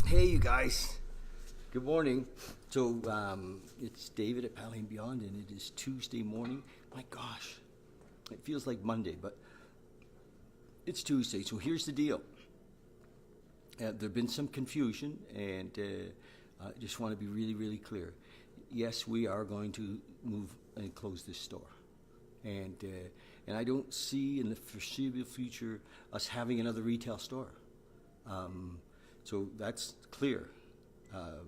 Hey, you guys. Good morning. So, it's David at Valley and Beyond, and it is Tuesday morning. My gosh, it feels like Monday, but it's Tuesday. So, here's the deal. There have been some confusion, and I just want to be really, really clear. Yes, we are going to move and close this store. And I don't see in the foreseeable future us having another retail store. So that's clear. Our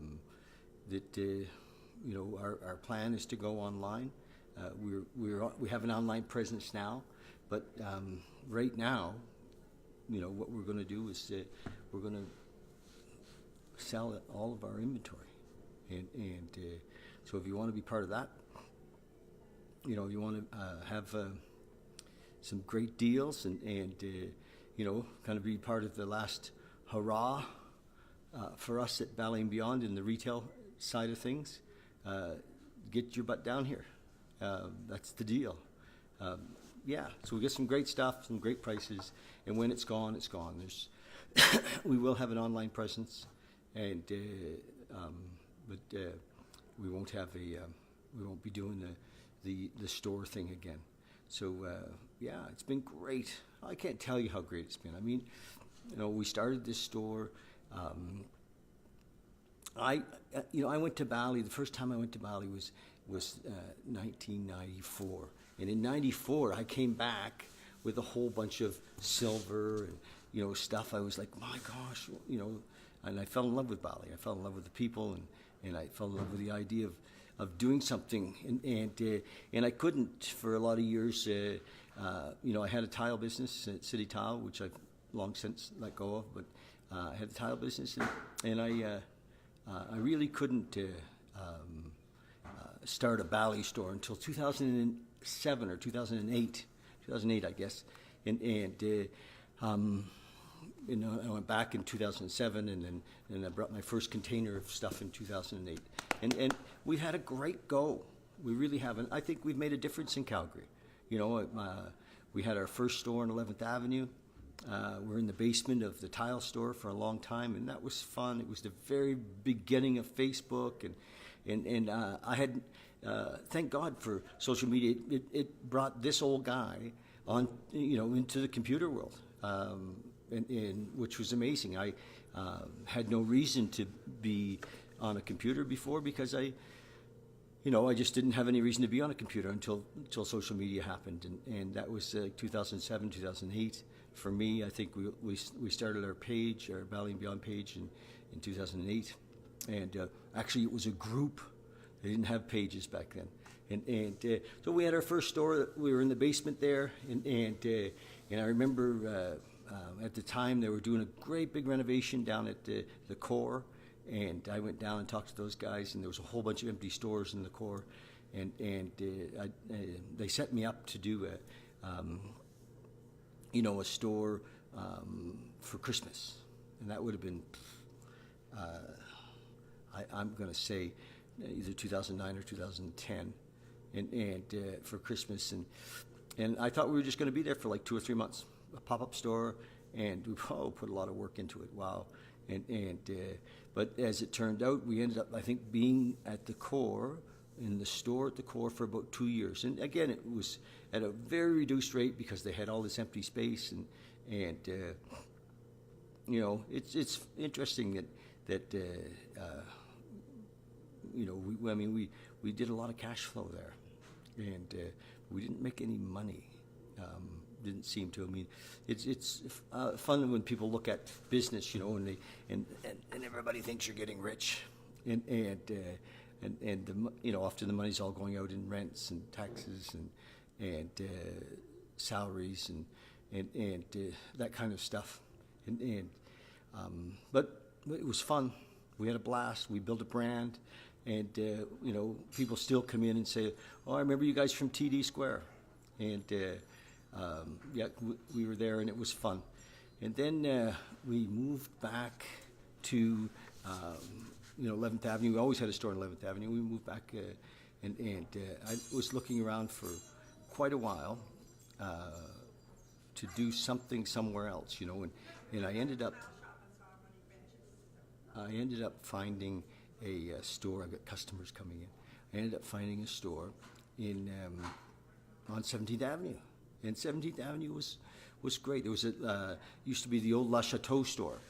plan is to go online. We have an online presence now, but right now, what we're going to do is we're going to sell all of our inventory, and so if you want to be part of that, you want to have some great deals and kind of be part of the last hurrah. For us at Valley and Beyond in the retail side of things, get your butt down here. That's the deal. So we get some great stuff, some great prices, and when it's gone, it's gone. We will have an online presence, and but we won't have we won't be doing the store thing again. So it's been great. I can't tell you how great it's been. I mean, we started this store. I went to Bali. The first time I went to Bali was 1994, and in '94 I came back with a whole bunch of silver and stuff. I was like, my gosh, and I fell in love with Bali. I fell in love with the people, and I fell in love with the idea of doing something, and I couldn't for a lot of years. I had a tile business at City Tile, which I've long since let go of, but I had a tile business, and I really couldn't start a Bali store until 2007 or 2008, I guess, and I went back in 2007, and then I brought my first container of stuff in 2008, and we had a great go. We really have, and I think we've made a difference in Calgary. We had our first store on 11th Avenue. We're in the basement of the tile store for a long time, and that was fun. It was the very beginning of Facebook, and I had, thank God for social media. It brought this old guy on, into the computer world, and which was amazing. I had no reason to be on a computer before because I just didn't have any reason to be on a computer until social media happened, and that was 2007, 2008. For me, I think we started our page, our Valley and Beyond page in 2008, and actually it was a group. They didn't have pages back then, and so we had our first store. We were in the basement there, and I remember at the time they were doing a great big renovation down at the core, and I went down and talked to those guys, and there was a whole bunch of empty stores in the core, and they set me up to do a store for Christmas, and that would have been, I'm going to say, either 2009 or 2010, and for Christmas, and I thought we were just going to be there for like 2 or 3 months, a pop-up store, and we put a lot of work into it. Wow, but as it turned out, we ended up, I think, being at the core, in the store at the core for about 2 years. And again, it was at a very reduced rate because they had all this empty space, and it's interesting that we did a lot of cash flow there, and we didn't make any money. Didn't seem to. I mean, it's fun when people look at business, and everybody thinks you're getting rich, and often the money's all going out in rents and taxes and salaries and that kind of stuff, but it was fun. We had a blast. We built a brand, and people still come in and say, "Oh, I remember you guys from TD Square," and we were there, and it was fun. And then we moved back to 11th Avenue. We always had a store on 11th Avenue. We moved back, and I was looking around for quite a while to do something somewhere else, and I ended up. I ended up finding a store. I've got customers coming in. I ended up finding a store in on 17th Avenue, and 17th Avenue was great. There was used to be the old La Chateau store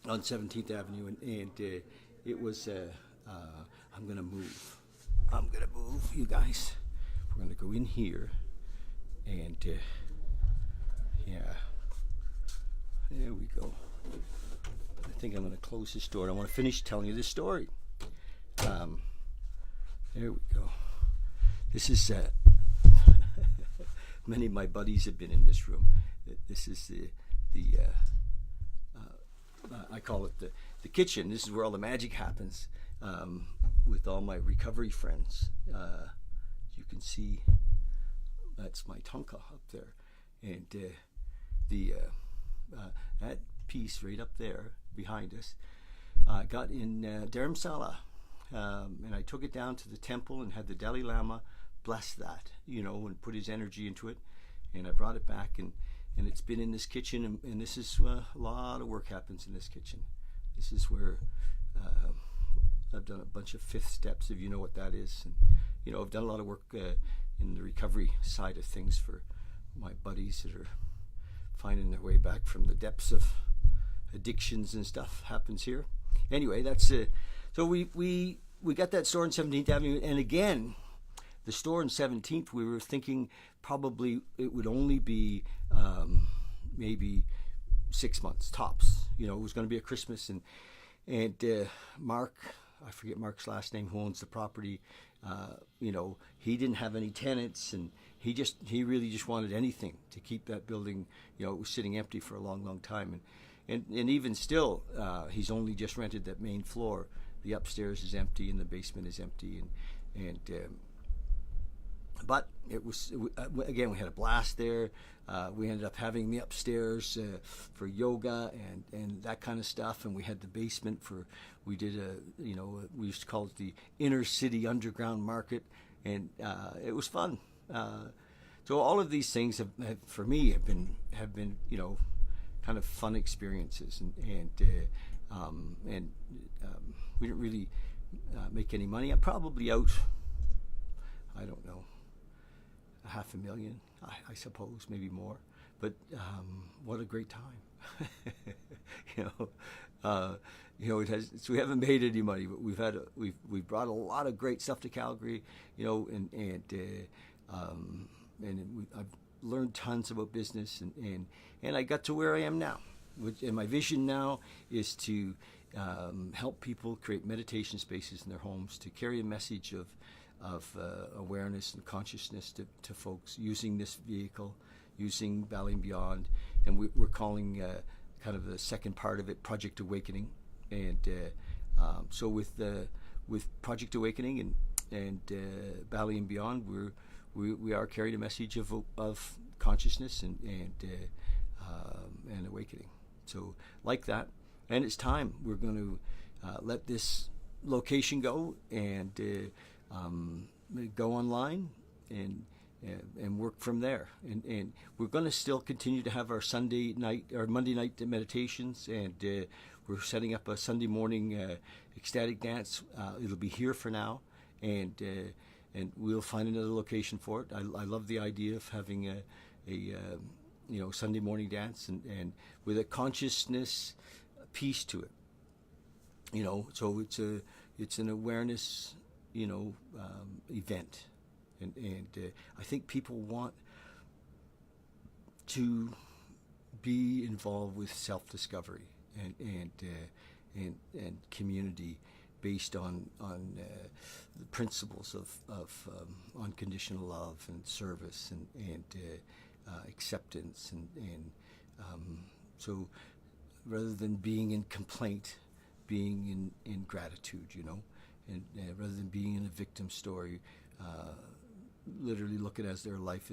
on 17th Avenue, and it was. I'm gonna move. You guys. We're gonna go in here, and yeah, there we go. I think I'm gonna close this door. I want to finish telling you this story. There we go. This is many of my buddies have been in this room. This is the I call it the kitchen. This is where all the magic happens with all my recovery friends. You can see that's my Tonka up there, and that piece right up there behind us I got in Dharamsala. And I took it down to the temple and had the Dalai Lama bless that, and put his energy into it. And I brought it back, and it's been in this kitchen, and this is a lot of work happens in this kitchen. This is where I've done a bunch of fifth steps, if you know what that is. And, I've done a lot of work in the recovery side of things for my buddies that are finding their way back from the depths of addictions and stuff happens here. Anyway, that's so we got that store on 17th Avenue, and again, the store on 17th, we were thinking probably it would only be maybe 6 months tops. It was going to be a Christmas, and Mark, I forget Mark's last name, who owns the property, he didn't have any tenants, and he really just wanted anything to keep that building. It was sitting empty for a long time, and even still, he's only just rented that main floor. The upstairs is empty and the basement is empty, but it was again, we had a blast there. We ended up having the upstairs for yoga and that kind of stuff, and we had the basement we did we used to call it the inner city underground market, and it was fun. So all of these things have for me have been kind of fun experiences, and we didn't really make any money. I'm probably out, I don't know, $500,000, I suppose, maybe more. But what a great time! It has. So we haven't made any money, but we've brought a lot of great stuff to Calgary, and I've learned tons about business, and I got to where I am now. And my vision now is to help people create meditation spaces in their homes, to carry a message of awareness and consciousness to folks using this vehicle, using Bali and Beyond. And we're calling kind of the second part of it Project Awakening. And so with Project Awakening and Bali and Beyond, we are carrying a message of consciousness and awakening. So like that, and it's time. We're going to let this location go and go online and work from there. And we're going to still continue to have our Sunday night or Monday night meditations, and we're setting up a Sunday morning ecstatic dance. It'll be here for now, and we'll find another location for it. I love the idea of having a Sunday morning dance and with a consciousness piece to it. So it's an awareness, event, and I think people want to be involved with self-discovery and community based on the principles of unconditional love and service and acceptance and so rather than being in complaint, being in gratitude, and rather than being in a victim story, literally look at our life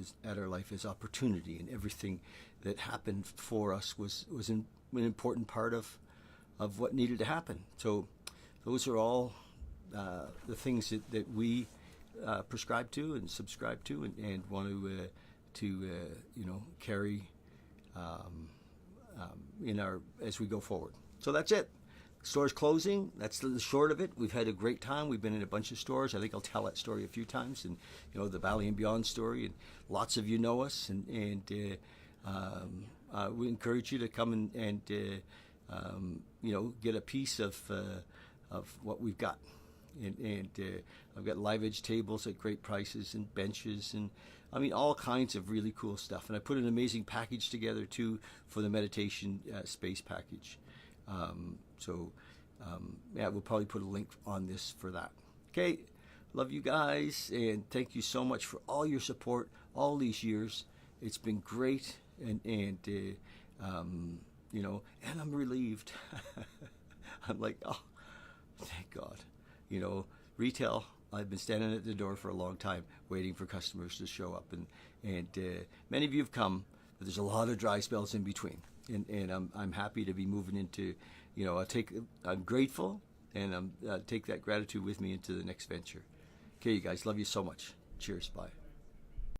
as opportunity, and everything that happened for us was an important part of what needed to happen. So those are all the things that we prescribe to and subscribe to and want to carry in our as we go forward. So that's it. Stores closing, that's the short of it. We've had a great time. We've been in a bunch of stores. I think I'll tell that story a few times, and the Valley and Beyond story. And lots of you know us, and we encourage you to come and get a piece of what we've got. And I've got live edge tables at great prices and benches and all kinds of really cool stuff. And I put an amazing package together too for the meditation space package. We'll probably put a link on this for that. Okay, love you guys, and thank you so much for all your support all these years. It's been great, and I'm relieved. I'm like, oh, thank God. Retail, I've been standing at the door for a long time waiting for customers to show up, and many of you have come, but there's a lot of dry spells in between, and I'm happy to be moving into, I'm grateful, and take that gratitude with me into the next venture. Okay, you guys, love you so much. Cheers, bye.